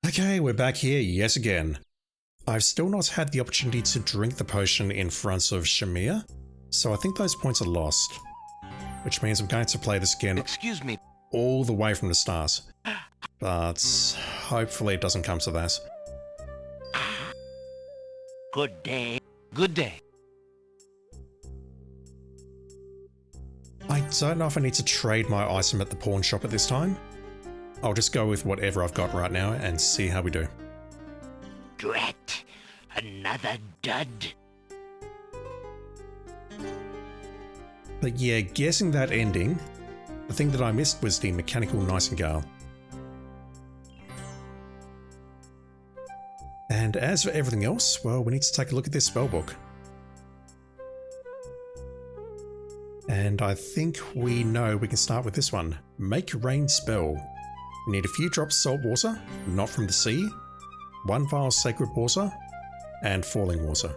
Okay, we're back here yes again. I've still not had the opportunity to drink the potion in front of Shamir, so I think those points are lost. Which means I'm going to play this again. Excuse me. All the way from the start. But hopefully it doesn't come to that. Good day. Good day. I don't know if I need to trade my item at the pawn shop at this time. I'll just go with whatever I've got right now and see how we do. Drat. Another dud. But yeah, guessing that ending, the thing that I missed was the mechanical nightingale. And as for everything else, well, we need to take a look at this spellbook. And I think we know we can start with this one. Make rain spell. We need a few drops salt water, not from the sea, 1 vial sacred water, and falling water.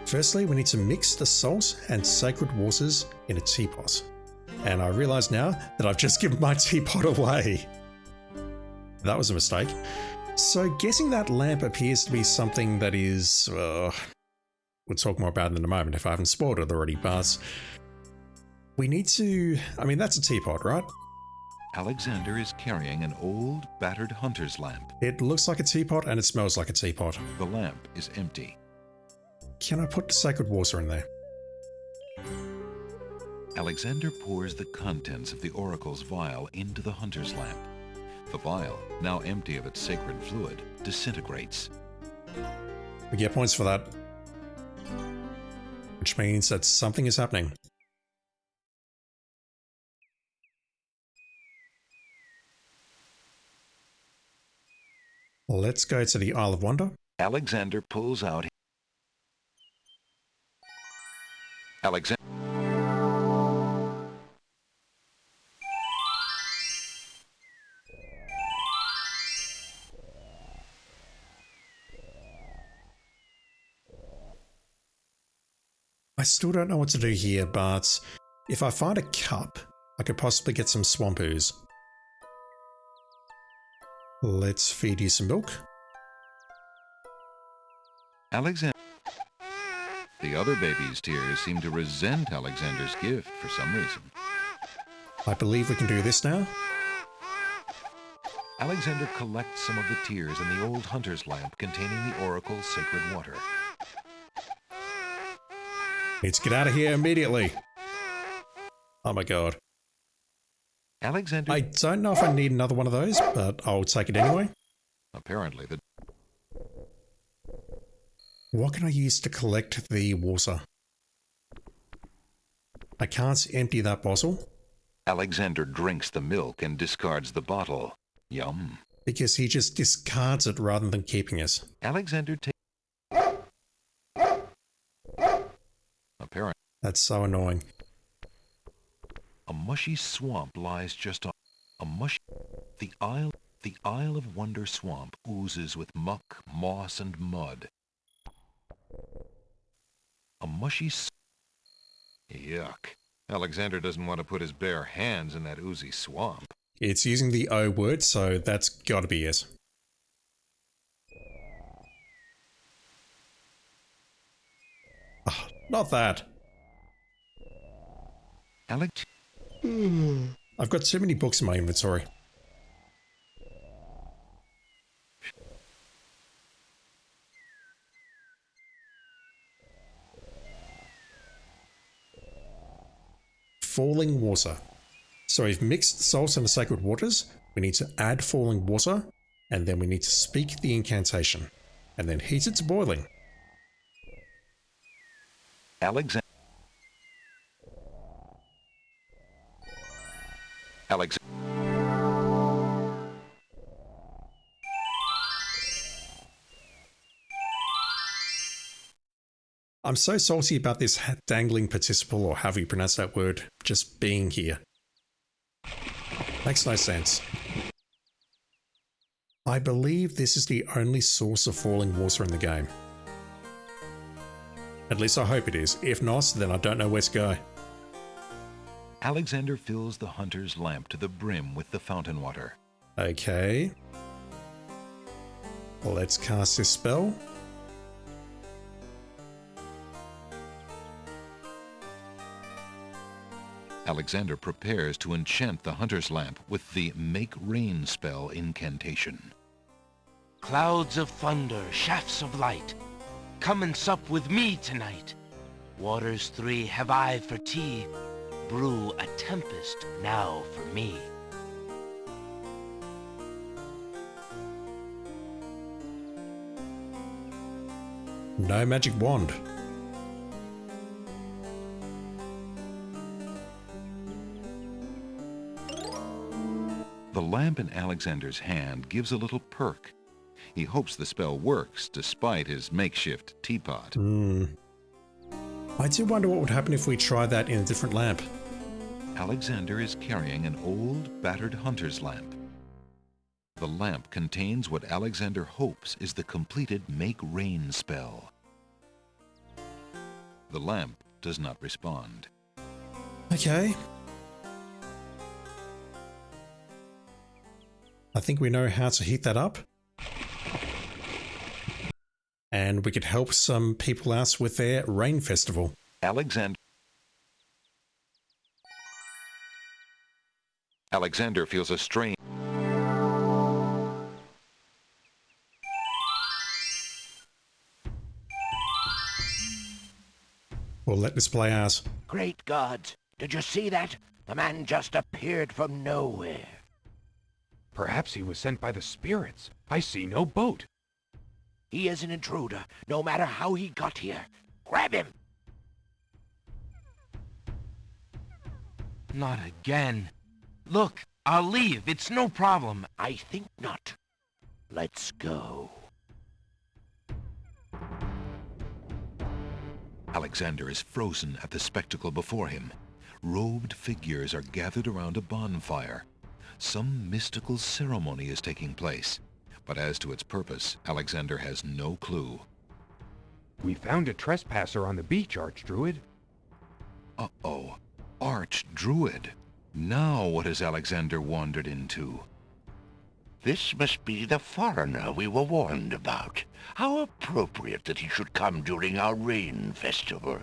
Firstly, we need to mix the salt and sacred waters in a teapot. And I realise now that I've just given my teapot away. That was a mistake. So guessing that lamp appears to be something that is... we'll talk more about it in a moment if I haven't spoiled it already, but... we need to... I mean, that's a teapot, right? Alexander is carrying an old, battered hunter's lamp. It looks like a teapot and it smells like a teapot. The lamp is empty. Can I put sacred water in there? Alexander pours the contents of the oracle's vial into the hunter's lamp. The vial, now empty of its sacred fluid, disintegrates. We get points for that. Which means that something is happening. Let's go to the Isle of Wonder. Alexander pulls out... Alexander... I still don't know what to do here, but if I find a cup, I could possibly get some swamp ooze. Let's feed you some milk. Alexander... The other baby's tears seem to resent Alexander's gift for some reason. I believe we can do this now. Alexander collects some of the tears in the old hunter's lamp containing the oracle's sacred water. Need to get out of here immediately. Oh my god. Alexander... I don't know if I need another one of those, but I'll take it anyway. Apparently the... What can I use to collect the water? I can't empty that bottle. Alexander drinks the milk and discards the bottle. Yum. Because he just discards it rather than keeping it. Alexander takes... Apparently... That's so annoying. A mushy swamp lies just on... The Isle of Wonder swamp oozes with muck, moss, and mud. A mushy... Yuck. Alexander doesn't want to put his bare hands in that oozy swamp. It's using the O word, so that's gotta be it. Oh, not that. Alex... I've got too many books in my inventory. Falling water. So we've mixed salt and the sacred waters. We need to add falling water, and then we need to speak the incantation, and then heat it to boiling. Alexander... I'm so salty about this dangling participle, or however you pronounce that word, just being here. Makes no sense. I believe this is the only source of falling water in the game. At least I hope it is. If not, then I don't know where to go. Alexander fills the hunter's lamp to the brim with the fountain water. Okay. Let's cast this spell. Alexander prepares to enchant the hunter's lamp with the Make Rain spell incantation. Clouds of thunder, shafts of light, come and sup with me tonight. Waters 3 have I for tea, brew a tempest now for me. No magic wand. The lamp in Alexander's hand gives a little perk. He hopes the spell works despite his makeshift teapot. I do wonder what would happen if we tried that in a different lamp. Alexander is carrying an old, battered hunter's lamp. The lamp contains what Alexander hopes is the completed Make Rain spell. The lamp does not respond. Okay. I think we know how to heat that up. And we could help some people out with their rain festival. Alexander feels a strain. We'll let this play out. Great gods, did you see that? The man just appeared from nowhere. Perhaps he was sent by the spirits. I see no boat. He is an intruder, no matter how he got here. Grab him! Not again. Look, I'll leave. It's no problem. I think not. Let's go. Alexander is frozen at the spectacle before him. Robed figures are gathered around a bonfire. Some mystical ceremony is taking place, but as to its purpose, Alexander has no clue. We found a trespasser on the beach, Archdruid. Uh-oh. Archdruid. Now what has Alexander wandered into? This must be the foreigner we were warned about. How appropriate that he should come during our rain festival.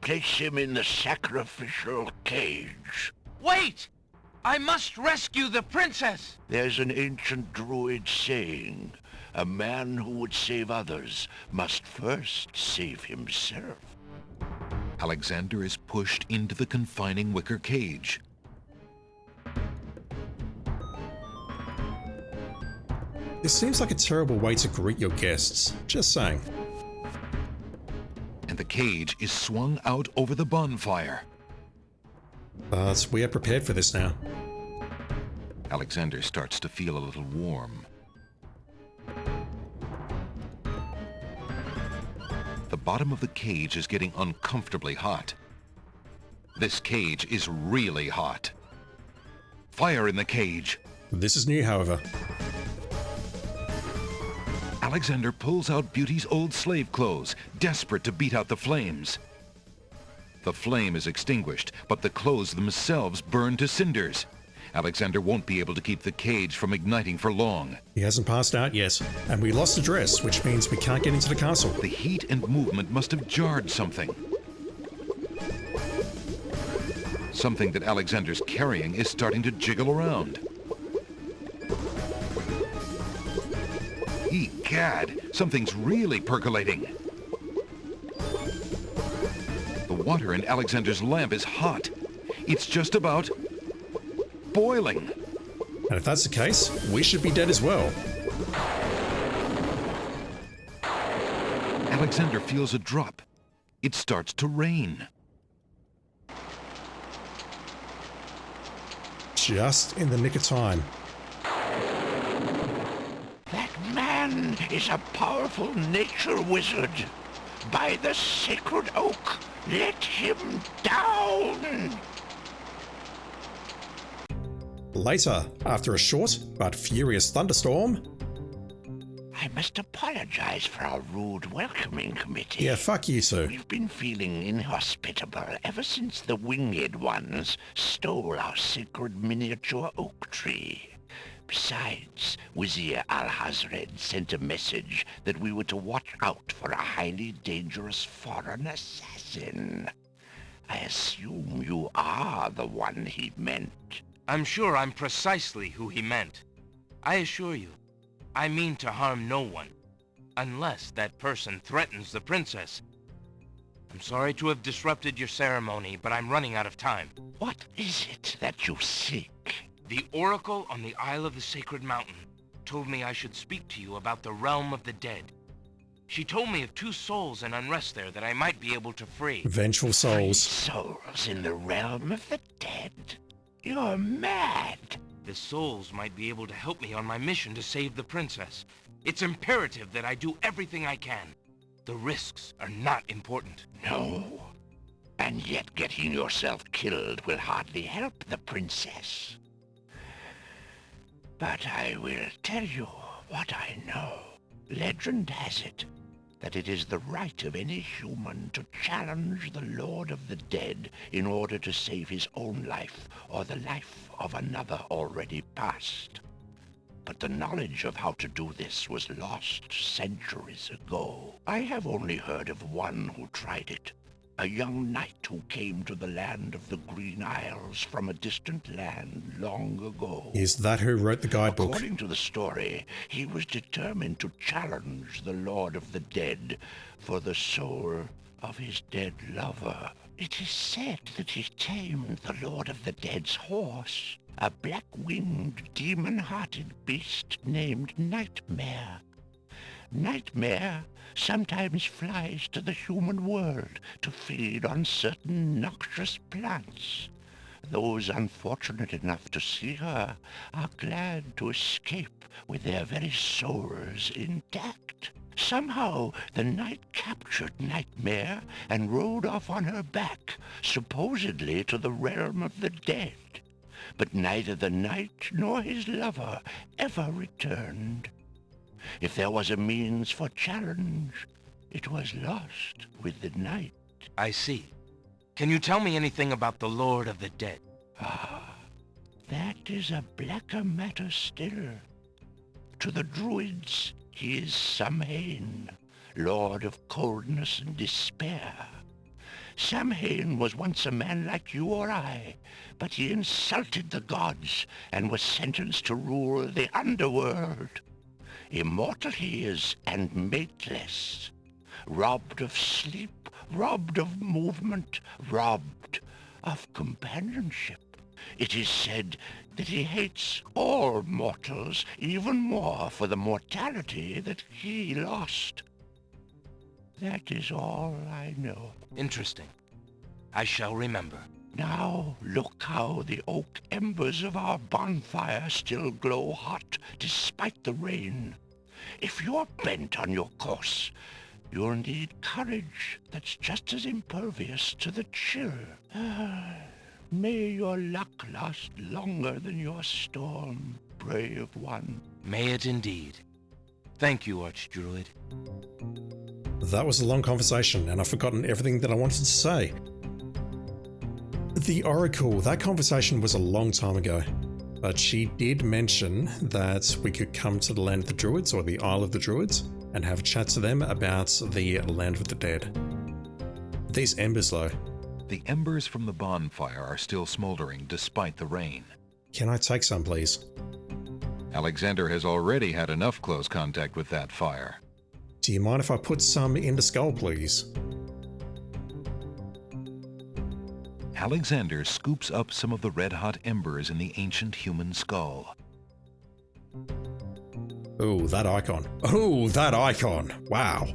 Place him in the sacrificial cage. Wait! I must rescue the princess! There's an ancient druid saying, a man who would save others must first save himself. Alexander is pushed into the confining wicker cage. This seems like a terrible way to greet your guests. Just saying. And the cage is swung out over the bonfire. But we are prepared for this now. Alexander starts to feel a little warm. The bottom of the cage is getting uncomfortably hot. This cage is really hot. Fire in the cage. This is new, however. Alexander pulls out Beauty's old slave clothes, desperate to beat out the flames. The flame is extinguished, but the clothes themselves burn to cinders. Alexander won't be able to keep the cage from igniting for long. He hasn't passed out yet, and we lost the dress, which means we can't get into the castle. The heat and movement must have jarred something. Something that Alexander's carrying is starting to jiggle around. Egad, something's really percolating. The water in Alexander's lamp is hot. It's just about boiling. And if that's the case, we should be dead as well. Alexander feels a drop. It starts to rain. Just in the nick of time. That man is a powerful nature wizard. By the sacred oak, let him down! Later, after a short but furious thunderstorm. I must apologize for our rude welcoming committee. Yeah, fuck you two. We've been feeling inhospitable ever since the winged ones stole our sacred miniature oak tree. Besides, Wazir Al-Hazred sent a message that we were to watch out for a highly dangerous foreign assassin. I assume you are the one he meant. I'm sure I'm precisely who he meant. I assure you, I mean to harm no one, unless that person threatens the princess. I'm sorry to have disrupted your ceremony, but I'm running out of time. What is it that you seek? The Oracle on the Isle of the Sacred Mountain told me I should speak to you about the realm of the dead. She told me of 2 souls in unrest there that I might be able to free. Vengeful souls. Souls in the realm of the dead? You're mad. The souls might be able to help me on my mission to save the princess. It's imperative that I do everything I can. The risks are not important. No. And yet getting yourself killed will hardly help the princess. But I will tell you what I know. Legend has it that it is the right of any human to challenge the Lord of the Dead in order to save his own life or the life of another already past. But the knowledge of how to do this was lost centuries ago. I have only heard of one who tried it. A young knight who came to the land of the Green Isles from a distant land long ago. Is that who wrote the guidebook? According to the story, he was determined to challenge the Lord of the Dead for the soul of his dead lover. It is said that he tamed the Lord of the Dead's horse, a black-winged, demon-hearted beast named Nightmare. Nightmare sometimes flies to the human world to feed on certain noxious plants. Those unfortunate enough to see her are glad to escape with their very souls intact. Somehow the knight captured Nightmare and rode off on her back, supposedly to the realm of the dead. But neither the knight nor his lover ever returned. If there was a means for challenge, it was lost with the night. I see. Can you tell me anything about the Lord of the Dead? Ah, that is a blacker matter still. To the Druids, he is Samhain, Lord of Coldness and Despair. Samhain was once a man like you or I, but he insulted the gods and was sentenced to rule the underworld. Immortal he is, and mateless. Robbed of sleep, robbed of movement, robbed of companionship. It is said that he hates all mortals even more for the mortality that he lost. That is all I know. Interesting. I shall remember. Now look how the oak embers of our bonfire still glow hot despite the rain. If you're bent on your course, you'll need courage that's just as impervious to the chill. May your luck last longer than your storm, brave one. May it indeed. Thank you, Archdruid. That was a long conversation, and I've forgotten everything that I wanted to say. The Oracle, that conversation was a long time ago, but she did mention that we could come to the Land of the Druids, or the Isle of the Druids, and have a chat to them about the Land of the Dead. These embers, though. The embers from the bonfire are still smoldering despite the rain. Can I take some, please? Alexander has already had enough close contact with that fire. Do you mind if I put some in the skull, please? Alexander scoops up some of the red-hot embers in the ancient human skull. Oh, that icon. Oh, that icon. Wow.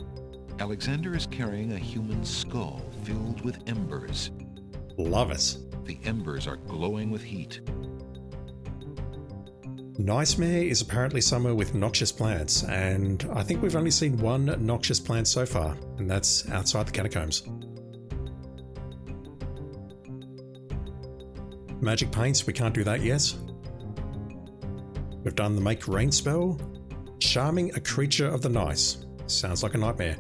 Alexander is carrying a human skull filled with embers. Love it. The embers are glowing with heat. Nightmare is apparently somewhere with noxious plants, and I think we've only seen one noxious plant so far, and that's outside the catacombs. Magic paints, we can't do that yet. We've done the make rain spell. Charming a creature of the night. Sounds like a nightmare.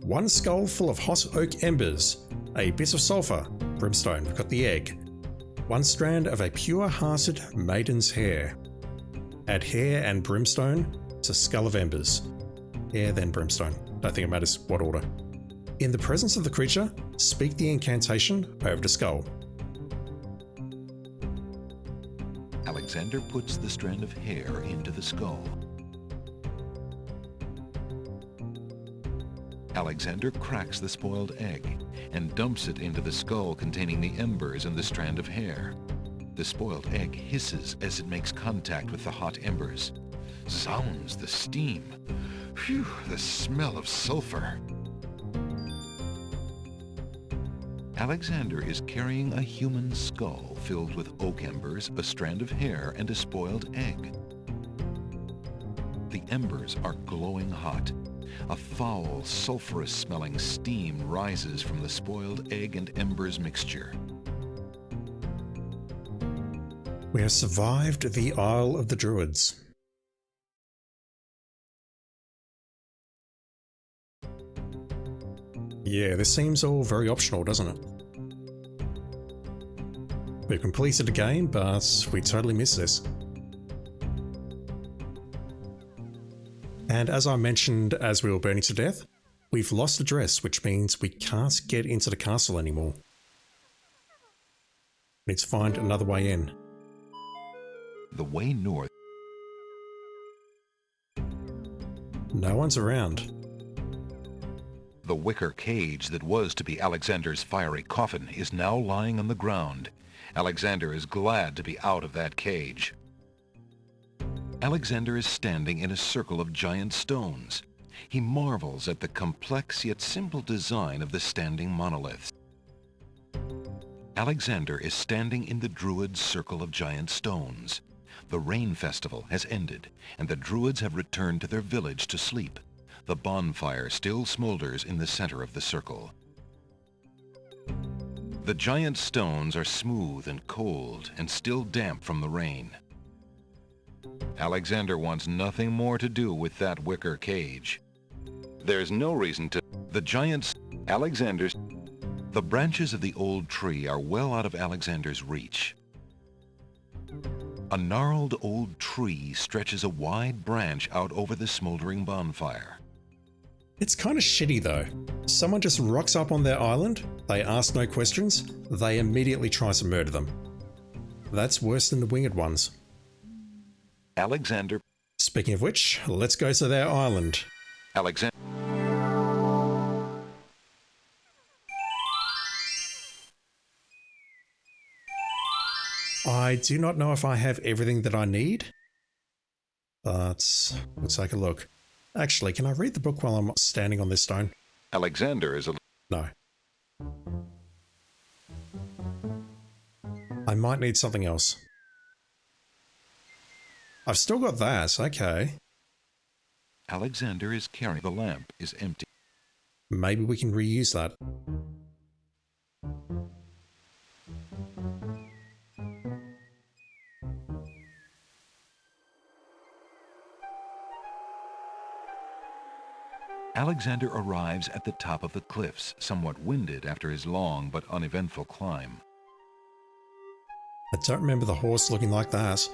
One skull full of hot oak embers. A bit of sulfur. Brimstone, we've got the egg. One strand of a pure-hearted maiden's hair. Add hair and brimstone to Skull of Embers. Hair, then brimstone. Don't think it matters what order. In the presence of the creature, speak the incantation over the skull. Alexander puts the strand of hair into the skull. Alexander cracks the spoiled egg and dumps it into the skull containing the embers and the strand of hair. The spoiled egg hisses as it makes contact with the hot embers. Zounds, the steam. Phew, the smell of sulfur. Alexander is carrying a human skull filled with oak embers, a strand of hair, and a spoiled egg. The embers are glowing hot. A foul, sulphurous-smelling steam rises from the spoiled egg and embers mixture. We have survived the Isle of the Druids. Yeah, this seems all very optional, doesn't it? We've completed the game, but we totally missed this. And as I mentioned as we were burning to death, we've lost address, which means we can't get into the castle anymore. Need to find another way in. The way north. No one's around. The wicker cage that was to be Alexander's fiery coffin is now lying on the ground. Alexander is glad to be out of that cage. Alexander is standing in a circle of giant stones. He marvels at the complex yet simple design of the standing monoliths. Alexander is standing in the Druids' circle of giant stones. The rain festival has ended, and the Druids have returned to their village to sleep. The bonfire still smolders in the center of the circle. The giant stones are smooth and cold and still damp from the rain. Alexander wants nothing more to do with that wicker cage. There's no reason to... The branches of the old tree are well out of Alexander's reach. A gnarled old tree stretches a wide branch out over the smoldering bonfire. It's kind of shitty though. Someone just rocks up on their island, they ask no questions, they immediately try to murder them. That's worse than the winged ones. Alexander... Speaking of which, let's go to their island. Alexander... I do not know if I have everything that I need, but let's take a look. Actually, can I read the book while I'm standing on this stone? Alexander is a... No. I might need something else. I've still got that, okay. Alexander is carrying... The lamp is empty. Maybe we can reuse that. Alexander arrives at the top of the cliffs, somewhat winded after his long but uneventful climb. I don't remember the horse looking like that.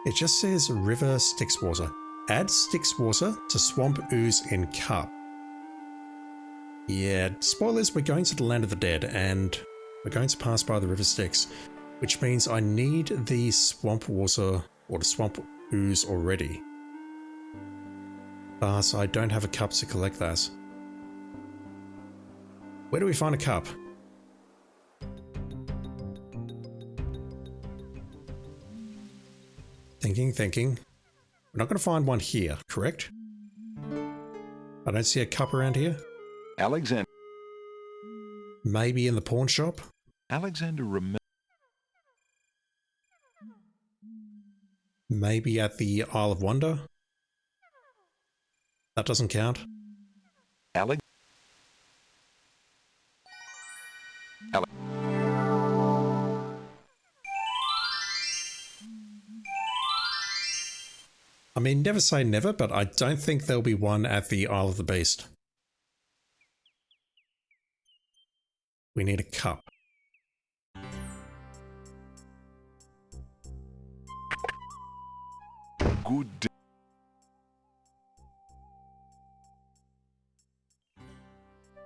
It just says river Styx water. Add Styx water to swamp ooze in cup. Yeah, spoilers, we're going to the land of the dead and we're going to pass by the river Styx, which means I need the swamp water or the swamp ooze already. But I don't have a cup to collect that. Where do we find a cup? Thinking. We're not going to find one here, correct? I don't see a cup around here. Alexander. Maybe in the pawn shop? Alexander remembers. Maybe at the Isle of Wonder? That doesn't count. I mean, never say never, but I don't think there'll be one at the Isle of the Beast. We need a cup. good day.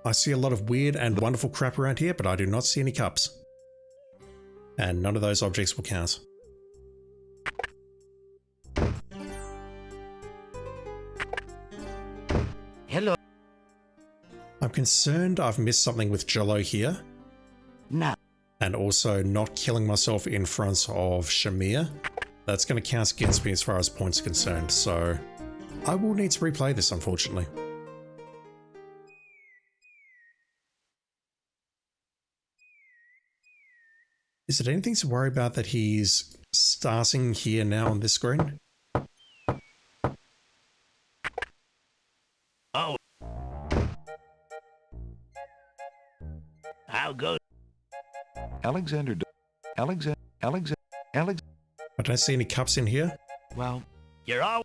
I see a lot of weird and wonderful crap around here, but I do not see any cups. And none of those objects will count. Hello. I'm concerned I've missed something with Jello here. No. And also not killing myself in front of Shamir. That's going to count against me as far as points are concerned, so I will need to replay this, unfortunately. Is it anything to worry about that he's starting here now on this screen? Oh. I'll go. Alexander. I don't see any cups in here. Well, You're all.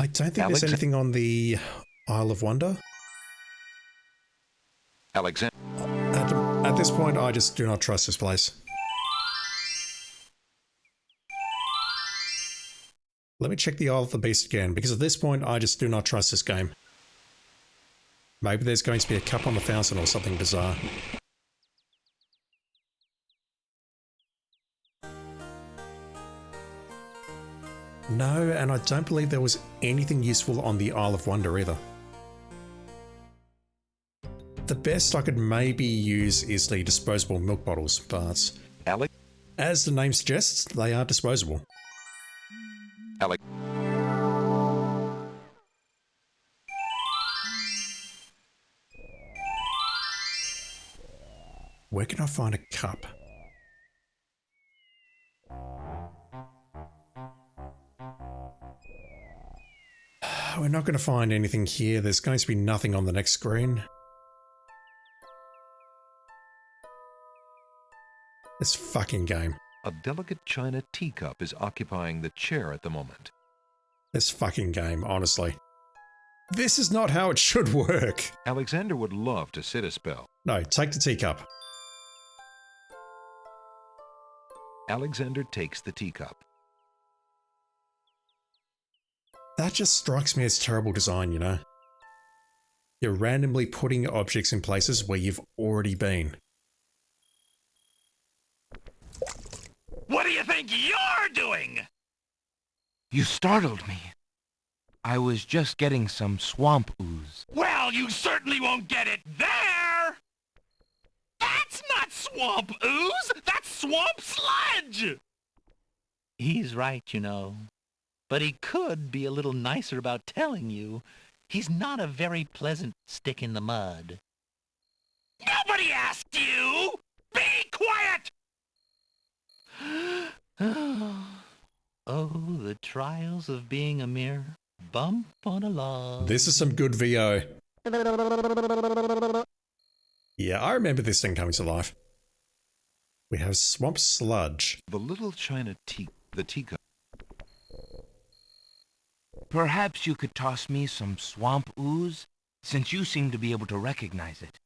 I don't think there's anything on the Isle of Wonder. Alexander. At this point, I just do not trust this place. Let me check the Isle of the Beast again, because at this point, I just do not trust this game. Maybe there's going to be a cup on the fountain or something bizarre. No, and I don't believe there was anything useful on the Isle of Wonder either. The best I could maybe use is the disposable milk bottles, but Alex. as the name suggests, they are disposable. Alex. Where can I find a cup? We're not going to find anything here. There's going to be nothing on the next screen. This fucking game. A delicate china teacup is occupying the chair at the moment. This fucking game, honestly. This is not how it should work. Alexander would love to sit a spell. No, take the teacup. Alexander takes the teacup. That just strikes me as terrible design, you know? You're randomly putting objects in places where you've already been. What do you think you're doing? you startled me. I was just getting some swamp ooze. Well, you certainly won't get it there! That's not swamp ooze! That's swamp sludge! He's right, you know. But he could be a little nicer about telling you. He's not a very pleasant stick in the mud. Nobody asked you! Be quiet! Oh, the trials of being a mere bump on a log. This is some good VO. Yeah, I remember this thing coming to life. We have swamp sludge. The little china teacup. Perhaps you could toss me some swamp ooze, since you seem to be able to recognize it.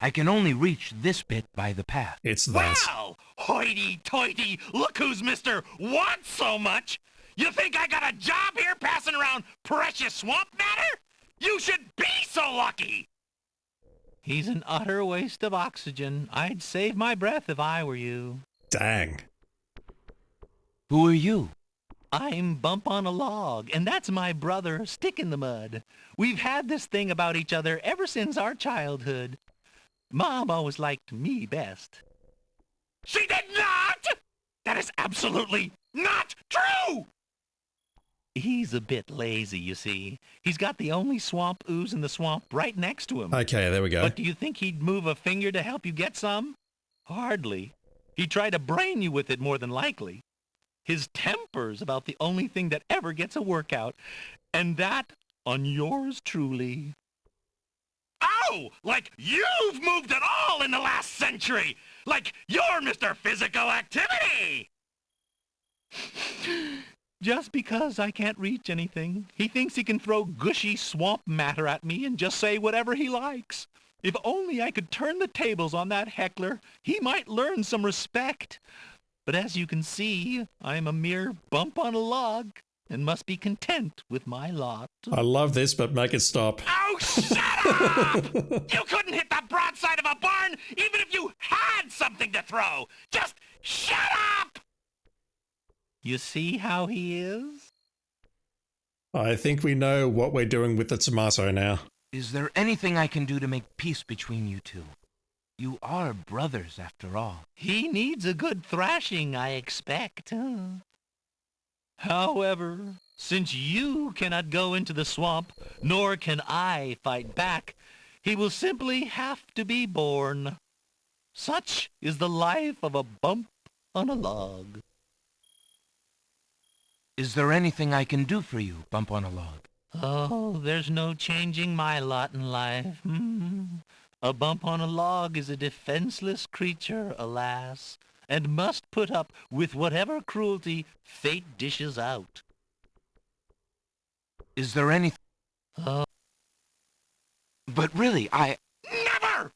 I can only reach this bit by the path. It's that. Well, hoity-toity, look who's Mr. Wants So Much! You think I got a job here passing around precious swamp matter? You should be so lucky! He's an utter waste of oxygen. I'd save my breath if I were you. Dang. Who are you? I'm Bump on a Log, and that's my brother, Stick in the Mud. We've had this thing about each other ever since our childhood. Mom always liked me best. She did not! That is absolutely not true! He's a bit lazy, you see. He's got the only swamp ooze in the swamp right next to him. Okay, there we go. But do you think he'd move a finger to help you get some? Hardly. He'd try to brain you with it more than likely. His temper's about the only thing that ever gets a workout, and that on yours truly. Oh, like you've moved at all in the last century! Like you're Mr. Physical Activity! Just because I can't reach anything, he thinks he can throw gushy swamp matter at me and just say whatever he likes. If only I could turn the tables on that heckler, he might learn some respect. But as you can see, I am a mere bump on a log and must be content with my lot. I love this, but make it stop. Oh, shut up! You couldn't hit the broadside of a barn even if you had something to throw. Just shut up! You see how he is? I think we know what we're doing with the tomato now. Is there anything I can do to make peace between you two? You are brothers, after all. He needs a good thrashing, I expect. However, since you cannot go into the swamp, nor can I fight back, he will simply have to be born. Such is the life of a bump on a log. Is there anything I can do for you, Bump on a Log? Oh, there's no changing my lot in life. A bump on a log is a defenseless creature, alas, and must put up with whatever cruelty fate dishes out. Is there anything... But really, Never!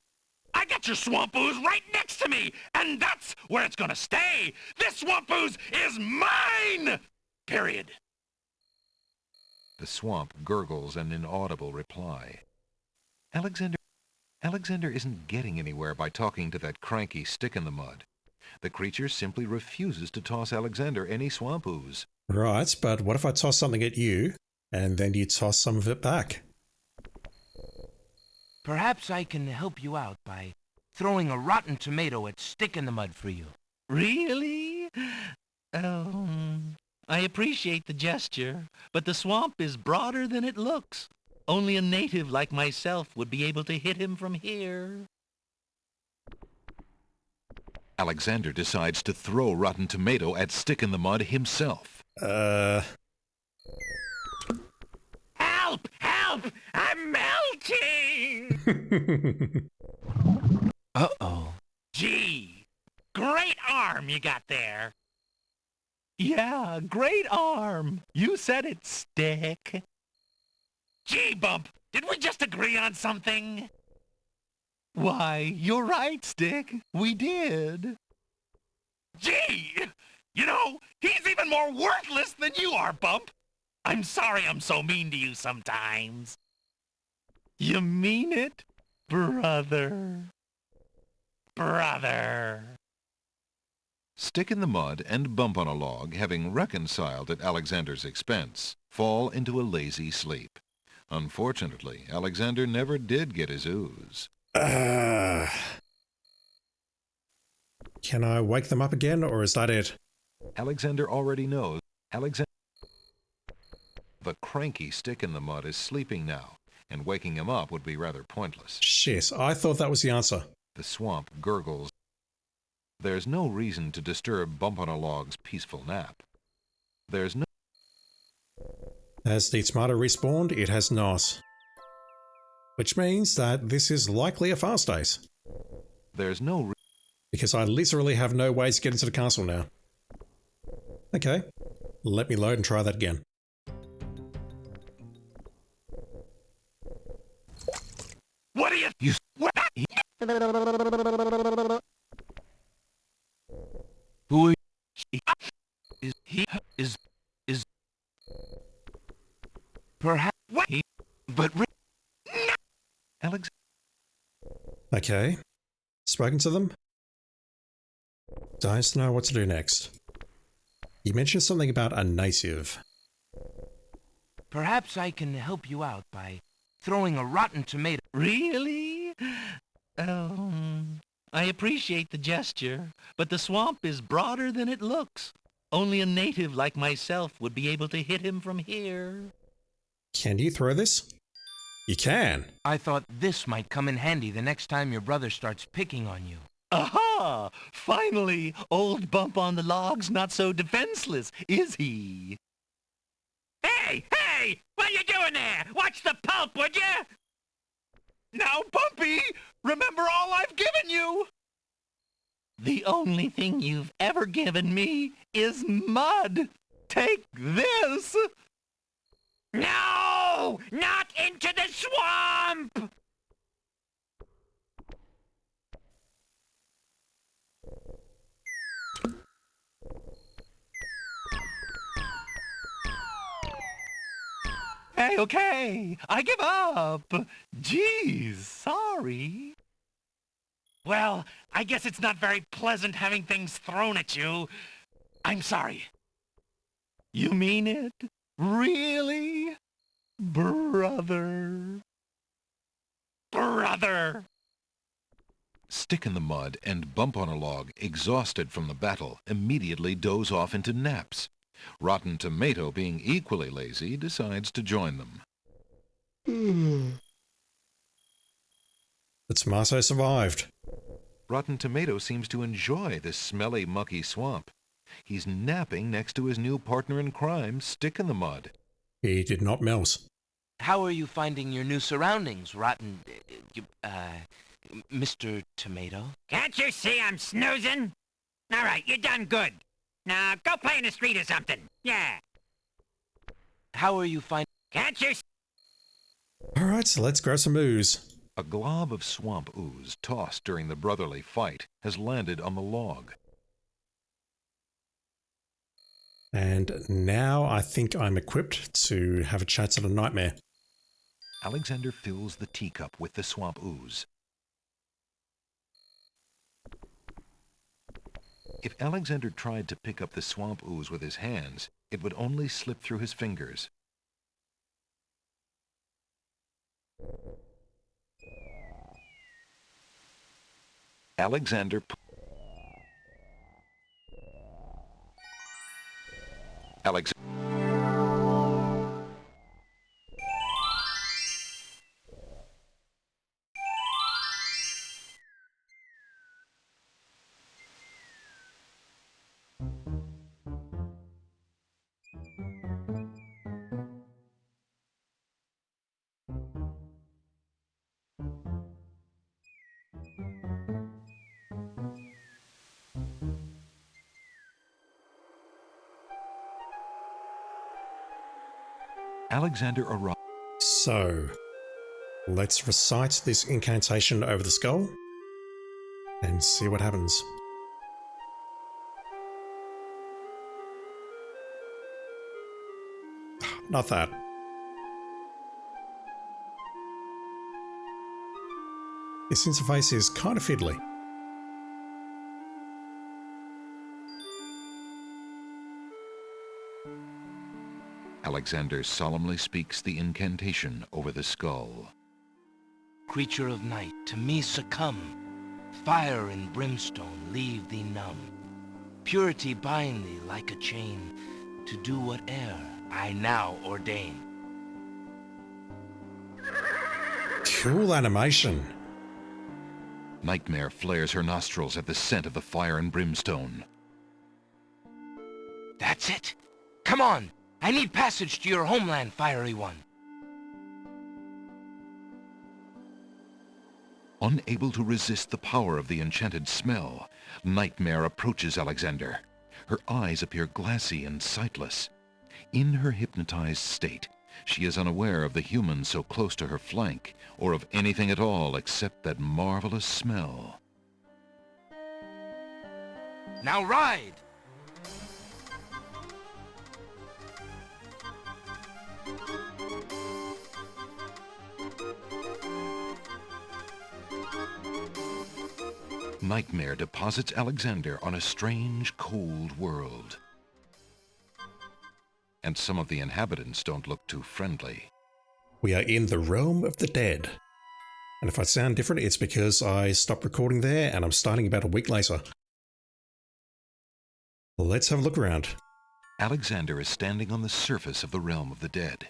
I got your swamp ooze right next to me, and that's where it's gonna stay! This swamp ooze is mine! Period. The swamp gurgles an inaudible reply. Alexander isn't getting anywhere by talking to that cranky stick in the mud. The creature simply refuses to toss Alexander any swamp ooze. Right, but what if I toss something at you, and then you toss some of it back? perhaps I can help you out by throwing a rotten tomato at Stick in the Mud for you. Really? I appreciate the gesture, but the swamp is broader than it looks. Only a native like myself would be able to hit him from here. Alexander decides to throw Rotten Tomato at Stick in the Mud himself. Help! Help! I'm melting! Uh-oh. Gee, great arm you got there. Yeah, great arm. You said it, Stick. Gee, Bump, did we just agree on something? Why, you're right, Stick. We did. Gee, you know, he's even more worthless than you are, Bump. I'm sorry I'm so mean to you sometimes. You mean it, brother? Brother. Stick in the Mud and Bump on a Log, having reconciled at Alexander's expense, fall into a lazy sleep. Unfortunately, Alexander never did get his ooze. Can I wake them up again, or is that it? Alexander already knows. The cranky Stick in the Mud is sleeping now, and waking him up would be rather pointless. Shit, I thought that was the answer. The swamp gurgles. There's no reason to disturb Bump on a Log's peaceful nap. There's no... Has the tomato respawned? It has not. Which means that this is likely a fast state. There's no... Because I literally have no way to get into the castle now. Okay, let me load and try that again. What do you... What? Who are you? Is perhaps What? But Alex... Okay, spoken to them? Don't know what to do next. You mentioned something about a native. perhaps I can help you out by throwing a rotten tomato. Really? I appreciate the gesture, but the swamp is broader than it looks. Only a native like myself would be able to hit him from here. Can you throw this? You can! I thought this might come in handy the next time your brother starts picking on you. Aha! Finally, old Bump on the Log's not so defenseless, is he? Hey! Hey! What are you doing there? Watch the pulp, would you? Now, Bumpy, remember all I've given you! The only thing you've ever given me is mud. Take this! No! Not into the swamp! Okay. I give up. Geez, sorry. Well, I guess it's not very pleasant having things thrown at you. I'm sorry. You mean it? Really? Brother. Brother. Stick in the Mud and Bump on a Log, exhausted from the battle, immediately doze off into naps. Rotten Tomato, being equally lazy, decides to join them. The Tomato survived. Rotten Tomato seems to enjoy this smelly, mucky swamp. He's napping next to his new partner in crime, Stick in the Mud. He did not melt. How are you finding your new surroundings, Mr. Tomato? Can't you see I'm snoozing? All right, you're done good. Now, go play in the street or something. Yeah. How are you finding... Can't you Alright, so let's grab some ooze. A glob of swamp ooze tossed during the brotherly fight has landed on the log. And now I think I'm equipped to have a chance at a nightmare. Alexander fills the teacup with the swamp ooze. If Alexander tried to pick up the swamp ooze with his hands, it would only slip through his fingers. Alexander arrived. So, let's recite this incantation over the skull and see what happens. Not that. This interface is kind of fiddly. Alexander solemnly speaks the incantation over the skull. Creature of night, to me succumb. Fire and brimstone leave thee numb. Purity bind thee like a chain, to do whate'er I now ordain. Cool animation. Nightmare flares her nostrils at the scent of the fire and brimstone. That's it. Come on. I need passage to your homeland, fiery one. Unable to resist the power of the enchanted smell, Nightmare approaches Alexander. Her eyes appear glassy and sightless. In her hypnotized state, she is unaware of the human so close to her flank, or of anything at all except that marvelous smell. Now ride! Nightmare deposits Alexander on a strange, cold world. And some of the inhabitants don't look too friendly. We are in the realm of the dead. And if I sound different, it's because I stopped recording there and I'm starting about a week later. Let's have a look around. Alexander is standing on the surface of the realm of the dead.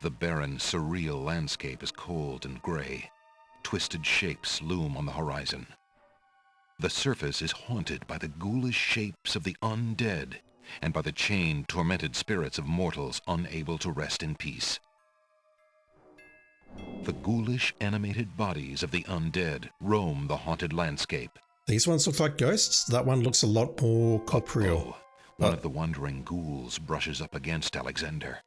The barren, surreal landscape is cold and gray. Twisted shapes loom on the horizon. The surface is haunted by the ghoulish shapes of the undead and by the chained, tormented spirits of mortals unable to rest in peace. The ghoulish, animated bodies of the undead roam the haunted landscape. These ones look like ghosts. That one looks a lot more corporeal. One of the wandering ghouls brushes up against Alexander.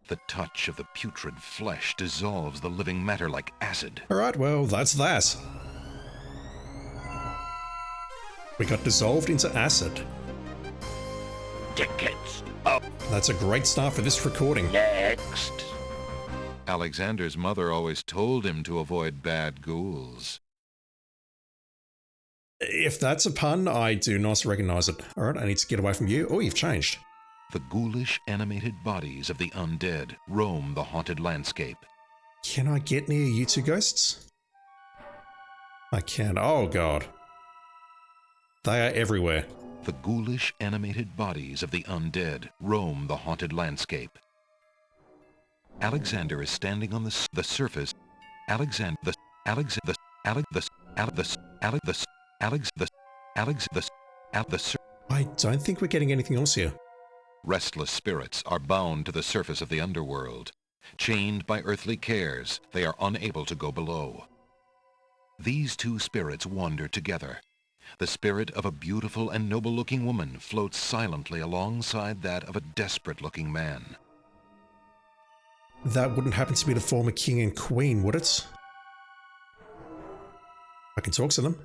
The touch of the putrid flesh dissolves the living matter like acid. Alright, well, that's that. We got dissolved into acid. Tickets up That's a great start for this recording. next. Alexander's mother always told him to avoid bad ghouls. If that's a pun, I do not recognize it. Alright, I need to get away from you. Oh, you've changed. The ghoulish animated bodies of the undead roam the haunted landscape. Can I get near you two ghosts? I can. Oh, God. They are everywhere. The ghoulish animated bodies of the undead roam the haunted landscape. Alexander is standing on the surface. Alexander, the I don't think we're getting anything else here. restless spirits are bound to the surface of the underworld. Chained by earthly cares, they are unable to go below. These two spirits wander together. The spirit of a beautiful and noble-looking woman floats silently alongside that of a desperate-looking man. That wouldn't happen to be the former king and queen, would it? I can talk to them.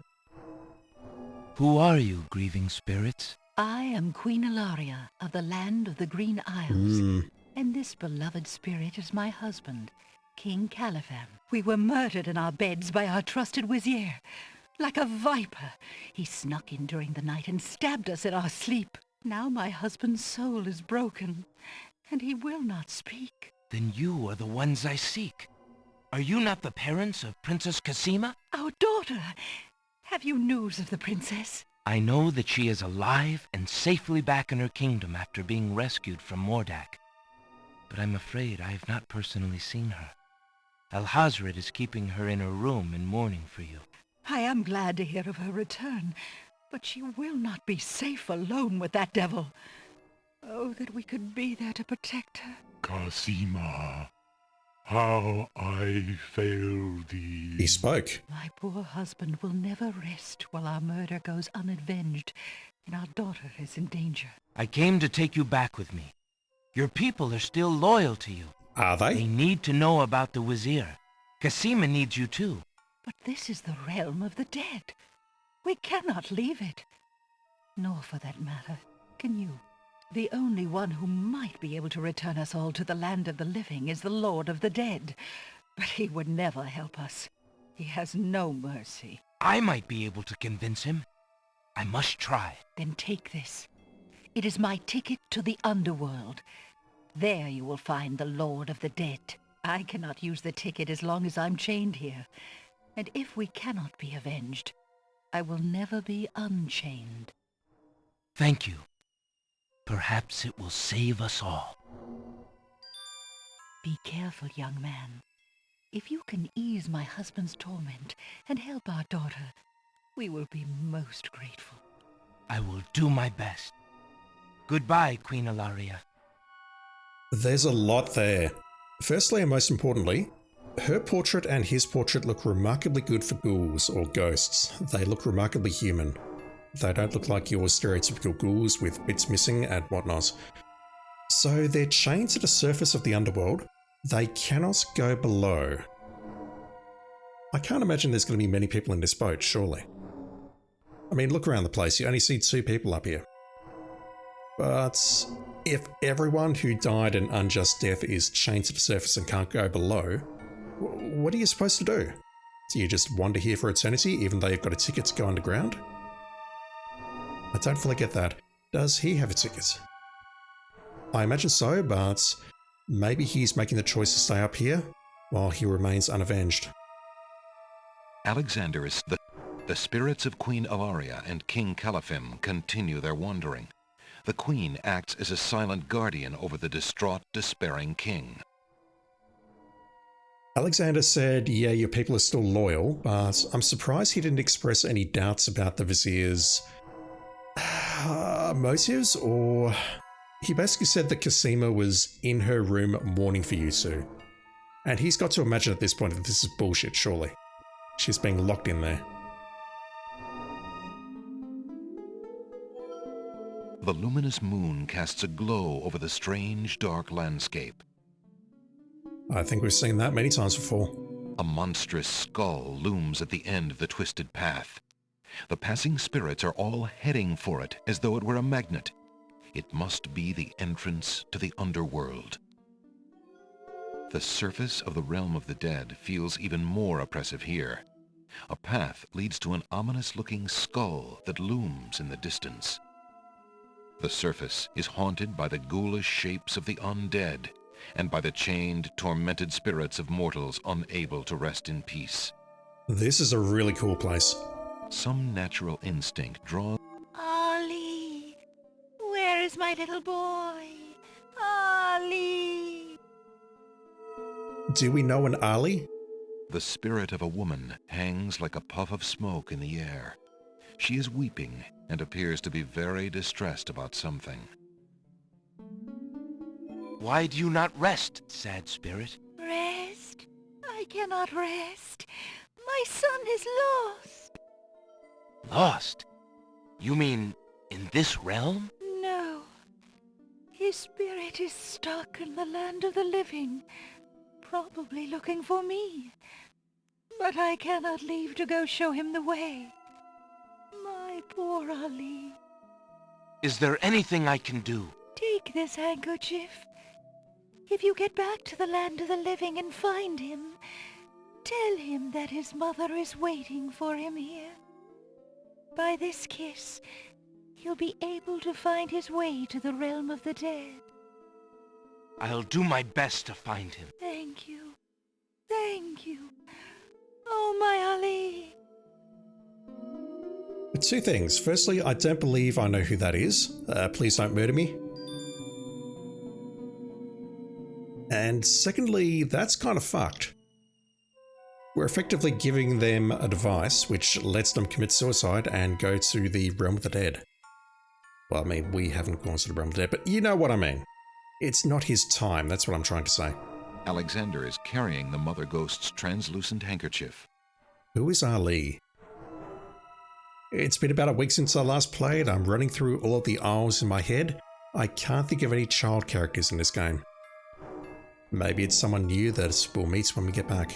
Who are you, grieving spirits? I am Queen Ilaria of the land of the Green Isles, and this beloved spirit is my husband, King Caliphan. We were murdered in our beds by our trusted vizier. Like a viper, he snuck in during the night and stabbed us in our sleep. Now my husband's soul is broken, and he will not speak. Then you are the ones I seek. Are you not the parents of Princess Cassima? Our daughter! Have you news of the princess? I know that she is alive and safely back in her kingdom after being rescued from Mordak. But I'm afraid I have not personally seen her. Alhazred is keeping her in her room in mourning for you. I am glad to hear of her return, but she will not be safe alone with that devil. Oh, that we could be there to protect her. Cassima, how I fail thee. He spoke. My poor husband will never rest while our murder goes unavenged and our daughter is in danger. I came to take you back with me. Your people are still loyal to you. Are They they? need to know about the Wazir. Cassima needs you too. But this is the realm of the dead. We cannot leave it. Nor, for that matter, can you. The only one who might be able to return us all to the land of the living is the Lord of the Dead. But he would never help us. He has no mercy. I might be able to convince him. I must try. Then take this. It is my ticket to the underworld. There you will find the Lord of the Dead. I cannot use the ticket as long as I'm chained here. And if we cannot be avenged, I will never be unchained. Thank you. Perhaps it will save us all. Be careful, young man. If you can ease my husband's torment and help our daughter, we will be most grateful. I will do my best. Goodbye, Queen Ilaria. There's a lot there. Firstly and most importantly, her portrait and his portrait look remarkably good for ghouls or ghosts. They look remarkably human. They don't look like your stereotypical ghouls with bits missing and whatnot. So they're chained to the surface of the underworld. They cannot go below. I can't imagine there's going to be many people in this boat, surely. I mean, look around the place. You only see 2 people up here. But if everyone who died an unjust death is chained to the surface and can't go below, what are you supposed to do? Do you just wander here for eternity even though you've got a ticket to go underground? I don't fully get that. Does he have a ticket? I imagine so, but maybe he's making the choice to stay up here while he remains unavenged. Alexander is the spirits of Queen Ilaria and King Caliphan continue their wandering. The queen acts as a silent guardian over the distraught, despairing king. Alexander said, yeah, your people are still loyal, but I'm surprised he didn't express any doubts about the vizier's motives, or he basically said that Cassima was in her room mourning for you two. And he's got to imagine at this point that this is bullshit, surely. She's being locked in there. The luminous moon casts a glow over the strange, dark landscape. I think we've seen that many times before. A monstrous skull looms at the end of the twisted path. The passing spirits are all heading for it as though it were a magnet. It must be the entrance to the underworld. The surface of the realm of the dead feels even more oppressive here. A path leads to an ominous-looking skull that looms in the distance. The surface is haunted by the ghoulish shapes of the undead and by the chained, tormented spirits of mortals unable to rest in peace. This is a really cool place. Some natural instinct draws... Ollie, where is my little boy? Ollie! Do we know an Ali? The spirit of a woman hangs like a puff of smoke in the air. She is weeping and appears to be very distressed about something. Why do you not rest, sad spirit? Rest? I cannot rest. My son is lost. Lost? You mean in this realm? No. His spirit is stuck in the land of the living, probably looking for me. But I cannot leave to go show him the way. My poor Ali. Is there anything I can do? Take this handkerchief. If you get back to the land of the living and find him, tell him that his mother is waiting for him here. By this kiss, he'll be able to find his way to the realm of the dead. I'll do my best to find him. Thank you. Thank you. Oh, my Ali. Two things. Firstly, I don't believe I know who that is. Please don't murder me. And secondly, that's kind of fucked. We're effectively giving them a device which lets them commit suicide and go to the realm of the dead. Well, I mean, we haven't gone to the realm of the dead, but you know what I mean. It's not his time, that's what I'm trying to say. Alexander is carrying the Mother Ghost's translucent handkerchief. Who is Ali? It's been about a week since I last played. I'm running through all of the aisles in my head. I can't think of any child characters in this game. Maybe it's someone new that we'll meet when we get back.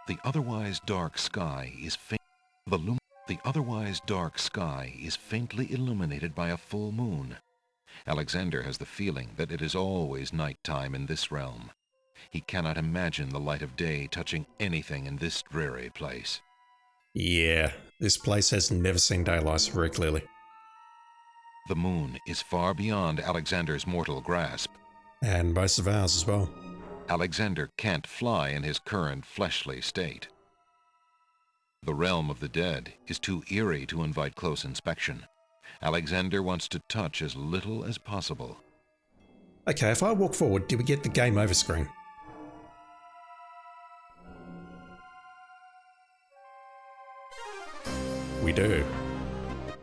The otherwise dark sky is faintly illuminated by a full moon. Alexander has the feeling that it is always nighttime in this realm. He cannot imagine the light of day touching anything in this dreary place. Yeah, this place has never seen daylight very clearly. The moon is far beyond Alexander's mortal grasp. And most of ours as well. Alexander can't fly in his current fleshly state. The realm of the dead is too eerie to invite close inspection. Alexander wants to touch as little as possible. Okay, if I walk forward, do we get the game over screen? We do.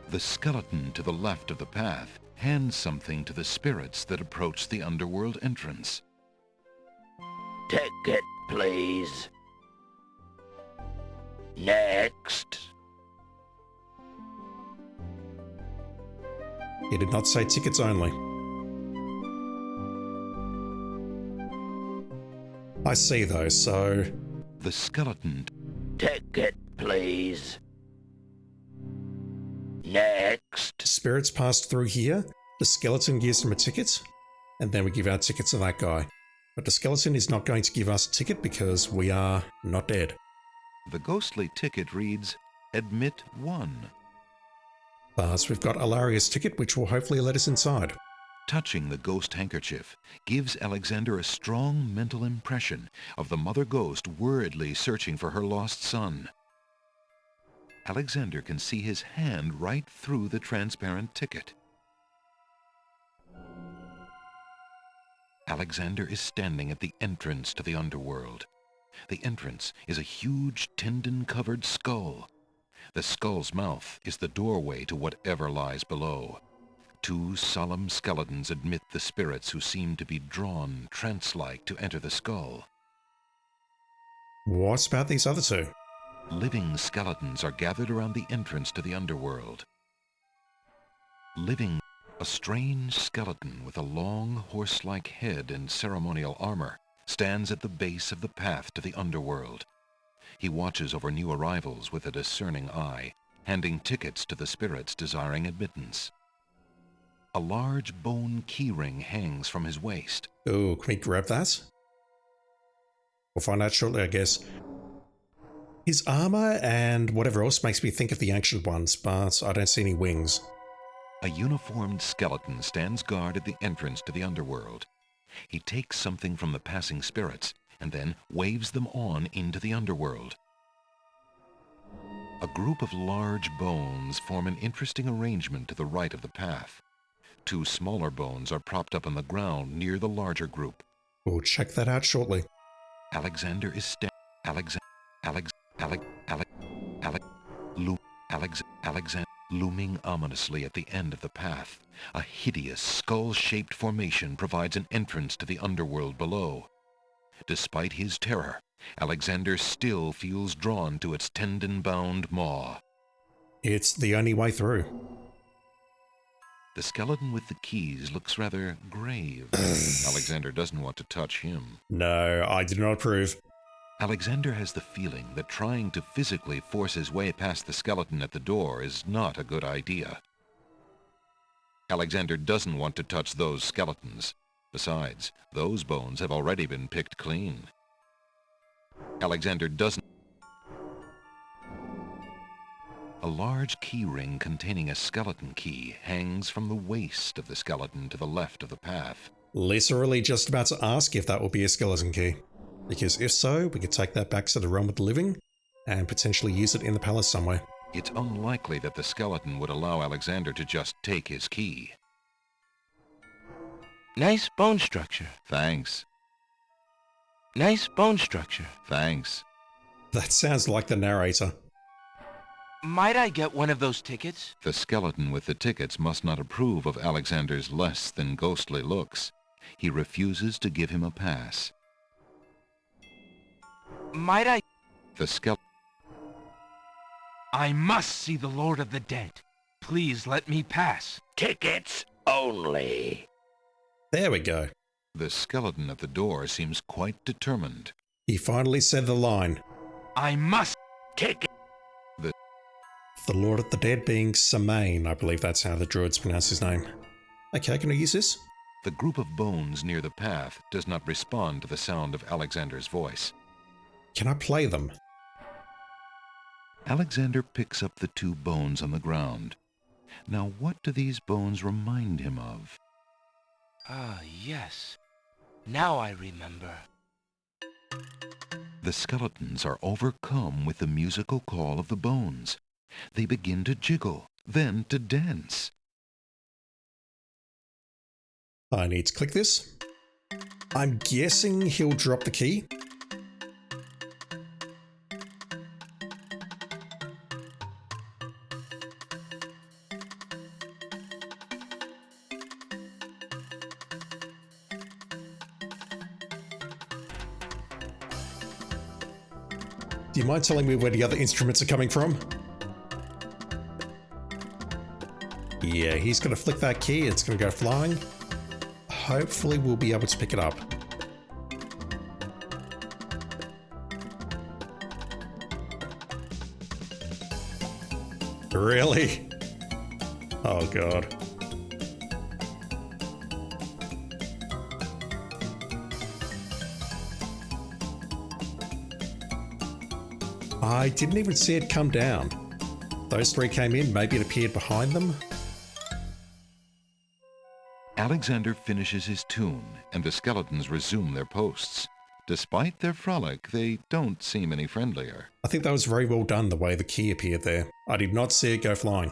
The skeleton to the left of the path hands something to the spirits that approach the underworld entrance. Ticket, please. Next. It did not say tickets only. I see though, so... The skeleton... Ticket, please. Next. Spirits passed through here, the skeleton gives them a ticket, and then we give our ticket to that guy. But the skeleton is not going to give us a ticket because we are not dead. The ghostly ticket reads, Admit 1. But we've got Alaria's ticket, which will hopefully let us inside. Touching the ghost handkerchief gives Alexander a strong mental impression of the mother ghost worriedly searching for her lost son. Alexander can see his hand right through the transparent ticket. Alexander is standing at the entrance to the underworld. The entrance is a huge tendon-covered skull. The skull's mouth is the doorway to whatever lies below. Two solemn skeletons admit the spirits who seem to be drawn, trance-like, to enter the skull. What about these other two? Living skeletons are gathered around the entrance to the underworld. A strange skeleton with a long horse-like head and ceremonial armor stands at the base of the path to the underworld. He watches over new arrivals with a discerning eye, handing tickets to the spirits desiring admittance. A large bone keyring hangs from his waist. Oh, can we grab that? We'll find out shortly, I guess. His armor and whatever else makes me think of the ancient ones, but I don't see any wings. A uniformed skeleton stands guard at the entrance to the underworld. He takes something from the passing spirits and then waves them on into the underworld. A group of large bones form an interesting arrangement to the right of the path. 2 smaller bones are propped up on the ground near the larger group. We'll check that out shortly. Alexander is looming ominously at the end of the path. A hideous skull-shaped formation provides an entrance to the underworld below. Despite his terror, Alexander still feels drawn to its tendon-bound maw. It's the only way through. The skeleton with the keys looks rather grave. Alexander doesn't want to touch him. No, I do not approve. Alexander has the feeling that trying to physically force his way past the skeleton at the door is not a good idea. Alexander doesn't want to touch those skeletons. Besides, those bones have already been picked clean. Alexander doesn't... A large key ring containing a skeleton key hangs from the waist of the skeleton to the left of the path. Literally just about to ask if that will be a skeleton key. Because if so, we could take that back to the realm of the living and potentially use it in the palace somewhere. It's unlikely that the skeleton would allow Alexander to just take his key. Nice bone structure. Thanks. Nice bone structure. Thanks. That sounds like the narrator. Might I get one of those tickets? The skeleton with the tickets must not approve of Alexander's less than ghostly looks. He refuses to give him a pass. Might I... The skeleton... I must see the Lord of the Dead. Please let me pass. Tickets only. There we go. The skeleton at the door seems quite determined. He finally said the line. I must... Ticket. The Lord of the Dead being Samain, I believe that's how the druids pronounce his name. Okay, can I use this? The group of bones near the path does not respond to the sound of Alexander's voice. Can I play them? Alexander picks up the 2 bones on the ground. Now what do these bones remind him of? Ah, yes. Now I remember. The skeletons are overcome with the musical call of the bones. They begin to jiggle, then to dance. I need to click this. I'm guessing he'll drop the key. Do you mind telling me where the other instruments are coming from? Yeah, he's going to flick that key, it's going to go flying. Hopefully we'll be able to pick it up. Really? Oh god. I didn't even see it come down. Those 3 came in, maybe it appeared behind them. Alexander finishes his tune, and the skeletons resume their posts. Despite their frolic, they don't seem any friendlier. I think that was very well done, the way the key appeared there. I did not see it go flying.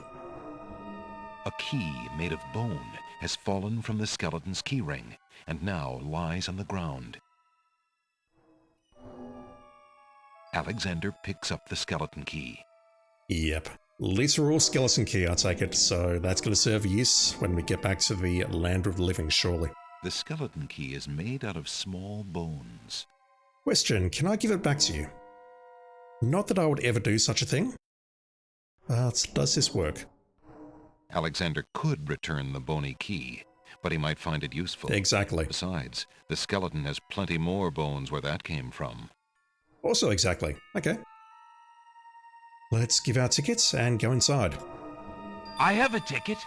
A key made of bone has fallen from the skeleton's keyring, and now lies on the ground. Alexander picks up the skeleton key. Yep. Literal skeleton key, I take it, so that's going to serve use when we get back to the land of the living, surely. The skeleton key is made out of small bones. Question, can I give it back to you? Not that I would ever do such a thing, but does this work? Alexander could return the bony key, but he might find it useful. Exactly. Besides, the skeleton has plenty more bones where that came from. Also exactly. Okay. Let's give our tickets and go inside. I have a ticket.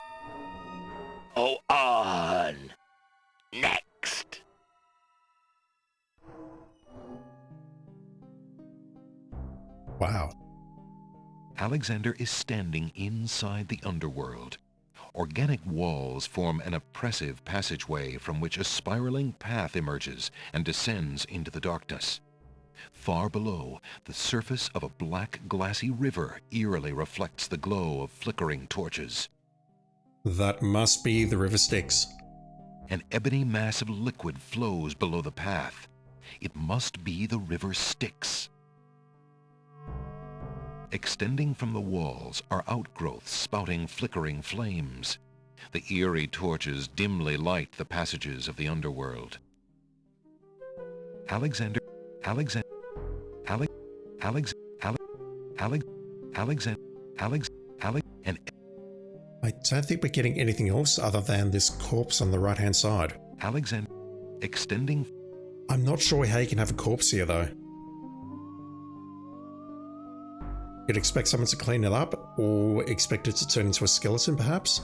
Oh, on. Next. Alexander is standing inside the underworld. Organic walls form an oppressive passageway from which a spiraling path emerges and descends into the darkness. Far below, the surface of a black, glassy river eerily reflects the glow of flickering torches. That must be the River Styx. An ebony mass of liquid flows below the path. It must be the River Styx. Extending from the walls are outgrowths spouting flickering flames. The eerie torches dimly light the passages of the underworld. Alexander, and I don't think we're getting anything else other than this corpse on the right-hand side. Alexander, extending. I'm not sure how you can have a corpse here, though. You'd expect someone to clean it up, or expect it to turn into a skeleton, perhaps?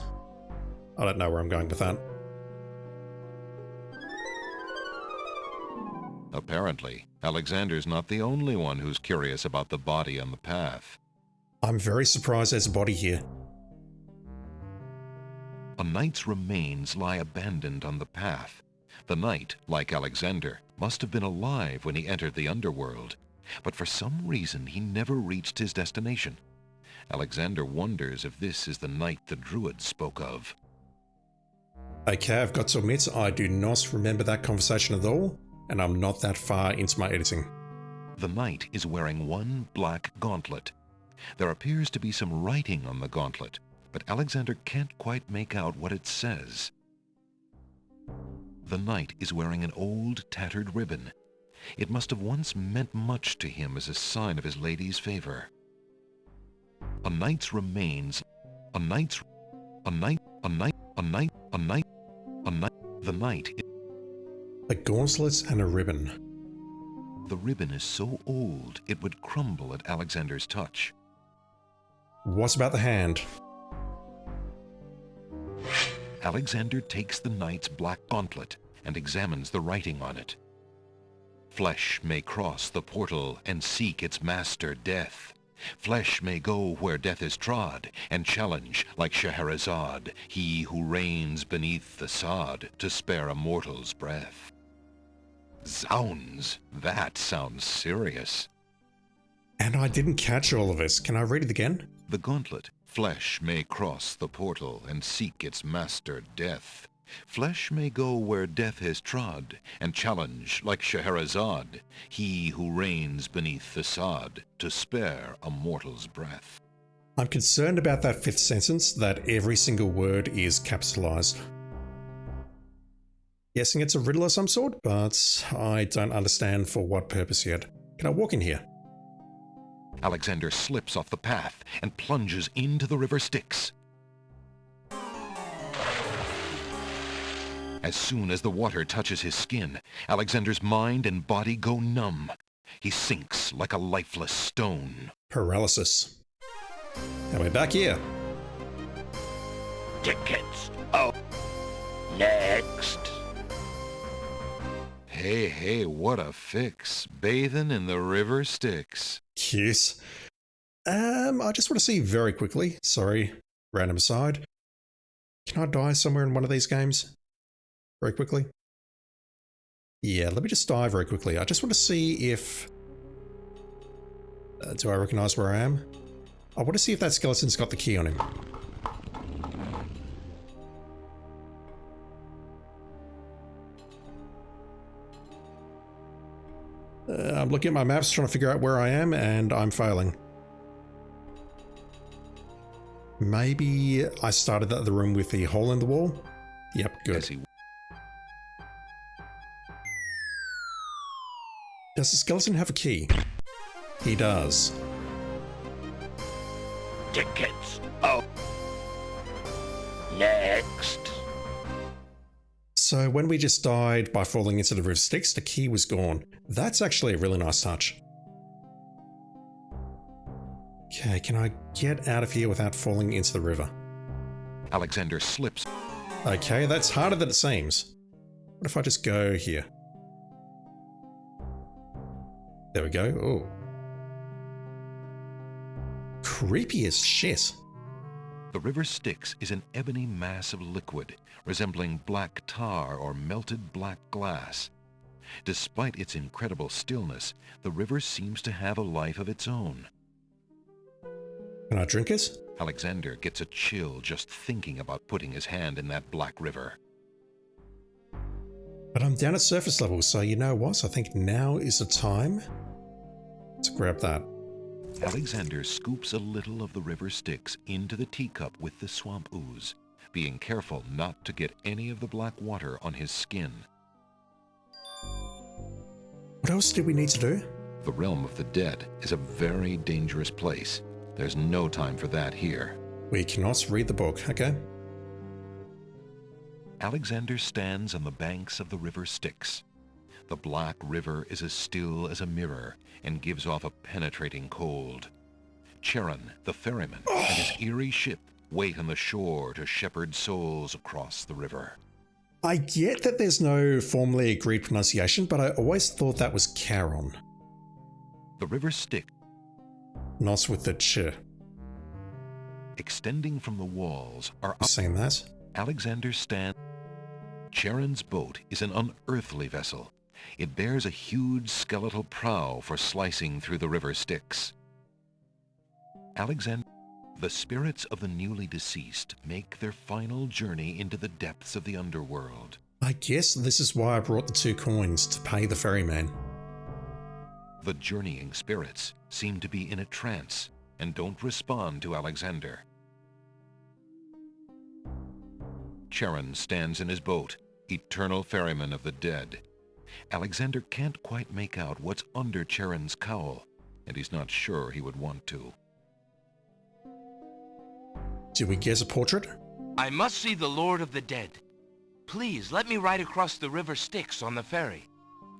I don't know where I'm going with that. Apparently, Alexander's not the only one who's curious about the body on the path. I'm very surprised there's a body here. A knight's remains lie abandoned on the path. The knight, like Alexander, must have been alive when he entered the underworld, but for some reason he never reached his destination. Alexander wonders if this is the knight the druid spoke of. Okay, I've got to admit, I do not remember that conversation at all, and I'm not that far into my editing. The knight is wearing one black gauntlet. There appears to be some writing on the gauntlet, but Alexander can't quite make out what it says. The knight is wearing an old, tattered ribbon. It must have once meant much to him as a sign of his lady's favor. The knight's A gauntlet and a ribbon. The ribbon is so old it would crumble at Alexander's touch. What about the hand? Alexander takes the knight's black gauntlet and examines the writing on it. Flesh may cross the portal and seek its master death. Flesh may go where death is trod and challenge, like Scheherazade, he who reigns beneath the sod to spare a mortal's breath. Zounds, that sounds serious. And I didn't catch all of it. Can I read it again? The gauntlet. Flesh may cross the portal and seek its master death. Flesh may go where death has trod, and challenge, like Scheherazade, he who reigns beneath the sod, to spare a mortal's breath. I'm concerned about that fifth sentence, that every single word is capitalized. Guessing it's a riddle of some sort, but I don't understand for what purpose yet. Can I walk in here? Alexander slips off the path and plunges into the River Styx. As soon as the water touches his skin, Alexander's mind and body go numb. He sinks like a lifeless stone. Paralysis. And we're back here. Tickets. Oh. Next. Hey, what a fix. Bathing in the River Styx. Cute. I just want to see very quickly. Sorry, random aside. Can I die somewhere in one of these games? Very quickly? Yeah, let me just die very quickly. I just want to see if... do I recognize where I am? I want to see if that skeleton's got the key on him. I'm looking at my maps trying to figure out where I am, and I'm failing. Maybe I started at the room with the hole in the wall? Yep, good. Does the skeleton have a key? He does. Tickets. Oh. Next. So when we just died by falling into the River Styx, the key was gone. That's actually a really nice touch. Okay, can I get out of here without falling into the river? Alexander slips. Okay, that's harder than it seems. What if I just go here? There we go. Oh. creepy as shit. The river Styx is an ebony mass of liquid, resembling black tar or melted black glass. Despite its incredible stillness, the river seems to have a life of its own. Can I drink it? Alexander gets a chill just thinking about putting his hand in that black river. But I'm down at surface level, so you know what? I think now is the time to grab that. Alexander scoops a little of the river Styx into the teacup with the swamp ooze, being careful not to get any of the black water on his skin. What else do we need to do? The realm of the dead is a very dangerous place. There's no time for that here. We cannot read the book, okay? Alexander stands on the banks of the river Styx. The black river is as still as a mirror and gives off a penetrating cold. Charon, the ferryman, and his eerie ship wait on the shore to shepherd souls across the river. I get that there's no formally agreed pronunciation, but I always thought that was Charon. The river Styx, Not with the ch. extending from the walls, are Saying that? Alexander stands. Charon's boat is an unearthly vessel. It bears a huge skeletal prow for slicing through the river Styx. Alexander, the spirits of the newly deceased make their final journey into the depths of the underworld. I guess this is why I brought the 2 coins to pay the ferryman. The journeying spirits seem to be in a trance and don't respond to Alexander. Charon stands in his boat, eternal ferryman of the dead. Alexander can't quite make out what's under Charon's cowl, and he's not sure he would want to. Did we guess a portrait? I must see the Lord of the Dead. Please, let me ride across the river Styx on the ferry.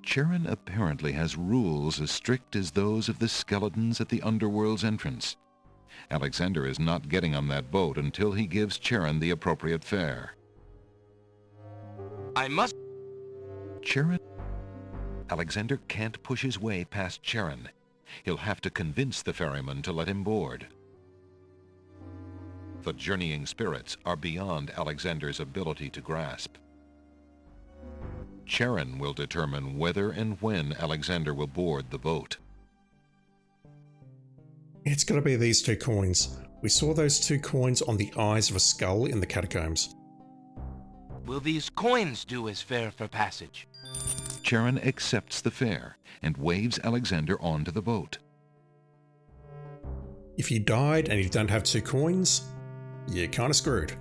Charon apparently has rules as strict as those of the skeletons at the underworld's entrance. Alexander is not getting on that boat until he gives Charon the appropriate fare. I must... Charon... Alexander can't push his way past Charon. He'll have to convince the ferryman to let him board. The journeying spirits are beyond Alexander's ability to grasp. Charon will determine whether and when Alexander will board the boat. It's gotta be these 2 coins. We saw those 2 coins on the eyes of a skull in the catacombs. Will these coins do as fare for passage? Charon accepts the fare and waves Alexander onto the boat. If you died and you don't have 2 coins, you're kinda screwed.